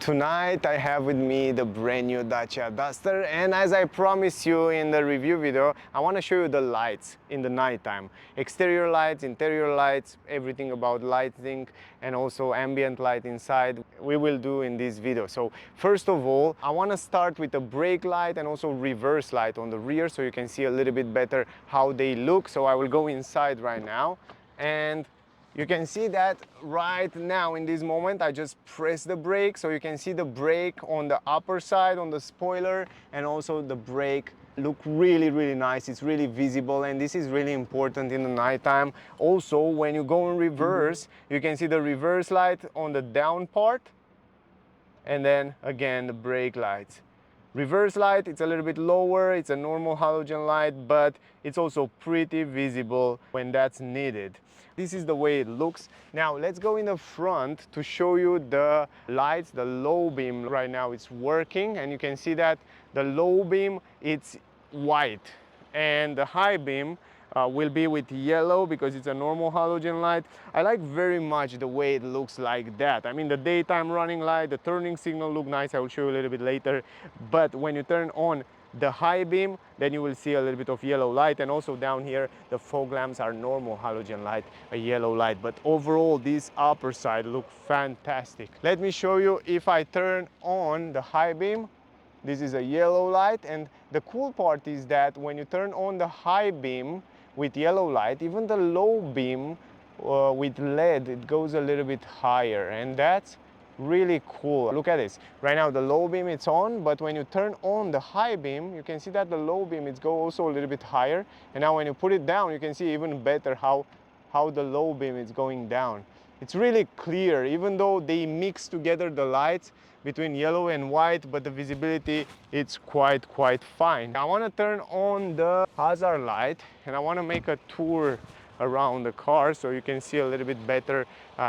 Tonight I have with me the brand new Dacia Duster, and as I promised you in the review video, I want to show you the lights in the nighttime. Exterior lights, interior lights, everything about lighting, and also ambient light inside we will do in this video. So first of all, I want to start with the brake light and also reverse light on the rear so you can see a little bit better how they look. So I will go inside right now, and you can see that right now in this moment I just press the brake, so you can see the brake on the upper side on the spoiler, and also the brake look really nice. It's really visible, and this is really important in the nighttime. Also, when you go in reverse, you can see the reverse light on the down part, and then again the brake lights. Reverse light, it's a little bit lower, it's a normal halogen light, but it's also pretty visible when that's needed. This is the way it looks. Now let's go in the front to show you the lights. The low beam right now it's working, and you can see that the low beam it's white, and the high beam will be with yellow because it's a normal halogen light. I like very much the way it looks like that. I mean, the daytime running light, the turning signal look nice. I will show you a little bit later. But when you turn on the high beam, then you will see a little bit of yellow light. And also down here, the fog lamps are normal halogen light, a yellow light. But overall, this upper side look fantastic. Let me show you if I turn on the high beam. This is a yellow light, and the cool part is that when you turn on the high beam with yellow light, even the low beam with LED, it goes a little bit higher, and that's really cool. Look at this. Right now the low beam it's on, but when you turn on the high beam, you can see that the low beam it's go also a little bit higher, and now when you put it down, you can see even better how the low beam is going down. It's really clear, even though they mix together the lights between yellow and white, but the visibility it's quite fine. I want to turn on the hazard light, and I want to make a tour around the car so you can see a little bit better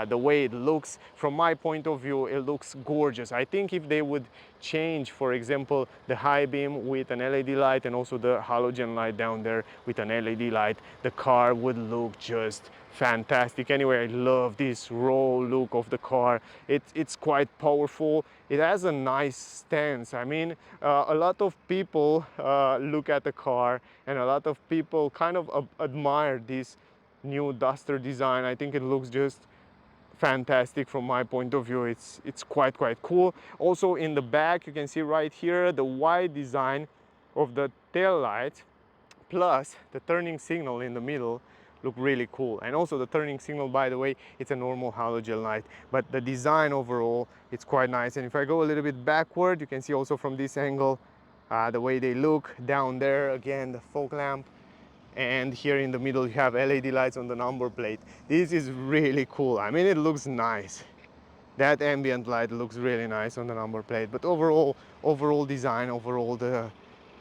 the way it looks. From my point of view, it looks gorgeous. I think if they would change, for example, the high beam with an LED light and also the halogen light down there with an LED light, the car would look just fantastic. Anyway, I love this raw look of the car. It's quite powerful. It has a nice stance. I mean, a lot of people look at the car, and a lot of people kind of admire this new Duster design. I think it looks just fantastic from my point of view. It's quite cool. Also in the back, you can see right here the wide design of the tail light plus the turning signal in the middle look really cool. And also the turning signal, by the way, it's a normal halogen light, but the design overall it's quite nice. And if I go a little bit backward, you can see also from this angle the way they look. Down there again the fog lamp, and here in the middle you have LED lights on the number plate. This is really cool. I mean, it looks nice. That ambient light looks really nice on the number plate, but overall design, overall the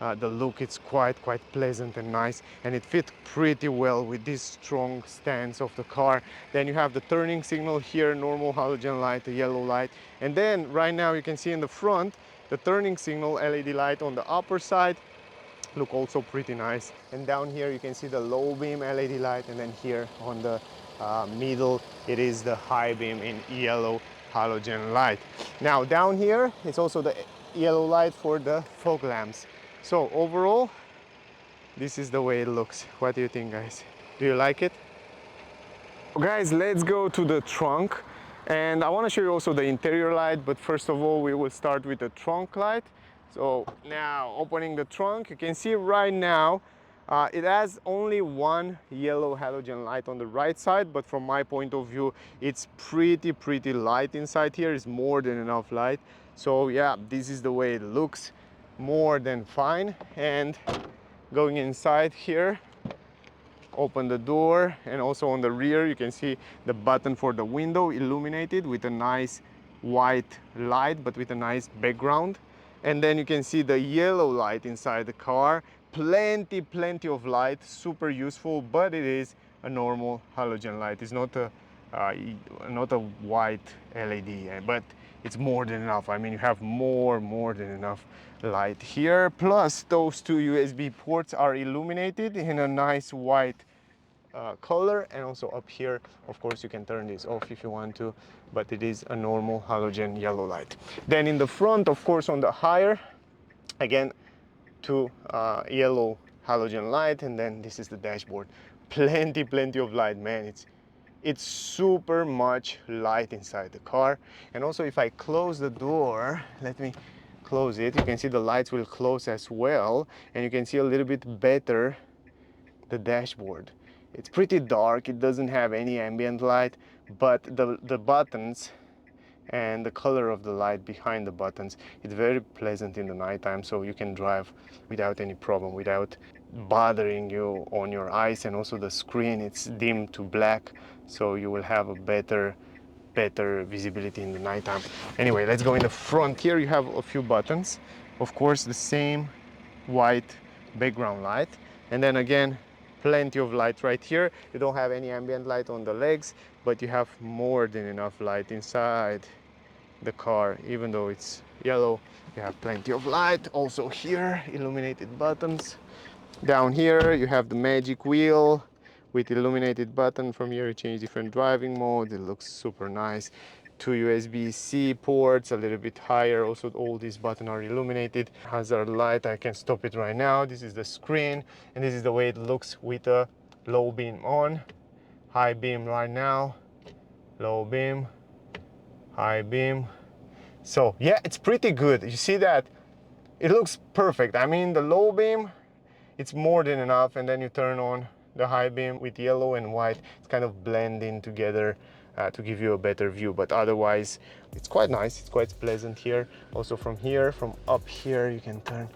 look, it's quite pleasant and nice, and it fits pretty well with this strong stance of the car. Then you have the turning signal here, normal halogen light, the yellow light, and then right now you can see in the front the turning signal LED light on the upper side look also pretty nice. And down here you can see the low beam LED light, and then here on the middle it is the high beam in yellow halogen light. Now down here it's also the yellow light for the fog lamps. So overall, this is the way it looks. What do you think, guys? Do you like it? Guys, let's go to the trunk, and I want to show you also the interior light, but first of all we will start with the trunk light. So now opening the trunk, you can see right now it has only one yellow halogen light on the right side, but from my point of view it's pretty light inside here. Is more than enough light. So yeah, this is the way it looks, more than fine. And going inside here, open the door, and also on the rear you can see the button for the window illuminated with a nice white light but with a nice background. And then you can see the yellow light inside the car. Plenty of light, super useful, but it is a normal halogen light. It's not a white LED, but it's more than enough. I mean, you have more than enough light here. Plus those two USB ports are illuminated in a nice white color, and also up here, of course, you can turn this off if you want to, but it is a normal halogen yellow light. Then in the front, of course, on the higher, again, two yellow halogen light, and then this is the dashboard. Plenty of light, man. It's super much light inside the car. And also, if I close the door, let me close it, you can see the lights will close as well, and you can see a little bit better the dashboard. It's pretty dark, it doesn't have any ambient light, but the buttons and the color of the light behind the buttons, it's very pleasant in the nighttime, so you can drive without any problem, without bothering you on your eyes. And also the screen, it's dimmed to black, so you will have a better visibility in the nighttime. Anyway, let's go in the front. Here you have a few buttons, of course the same white background light, and then again plenty of light right here. You don't have any ambient light on the legs, but you have more than enough light inside the car. Even though it's yellow, you have plenty of light. Also here, illuminated buttons. Down here you have the magic wheel with illuminated button. From here you change different driving modes. It looks super nice. Two USB-C ports, a little bit higher. Also all these buttons are illuminated. Hazard light, I can stop it right now. This is the screen, and this is the way it looks with a low beam on. High beam right now, low beam, high beam. So yeah, it's pretty good. You see that it looks perfect. I mean, the low beam, it's more than enough, and then you turn on the high beam with yellow and white. It's kind of blending together to give you a better view, but otherwise it's quite nice. It's quite pleasant here. Also from here, from up here, you can turn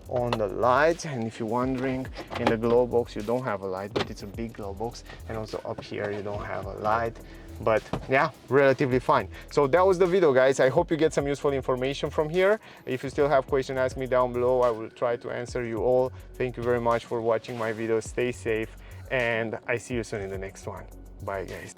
on the lights. And if you're wondering, in the glove box you don't have a light, but it's a big glove box. And also up here you don't have a light, but yeah, relatively fine. So that was the video, guys. I hope you get some useful information from here. If you still have questions, ask me down below. I will try to answer you all. Thank you very much for watching my video. Stay safe, and I see you soon in the next one. Bye, guys.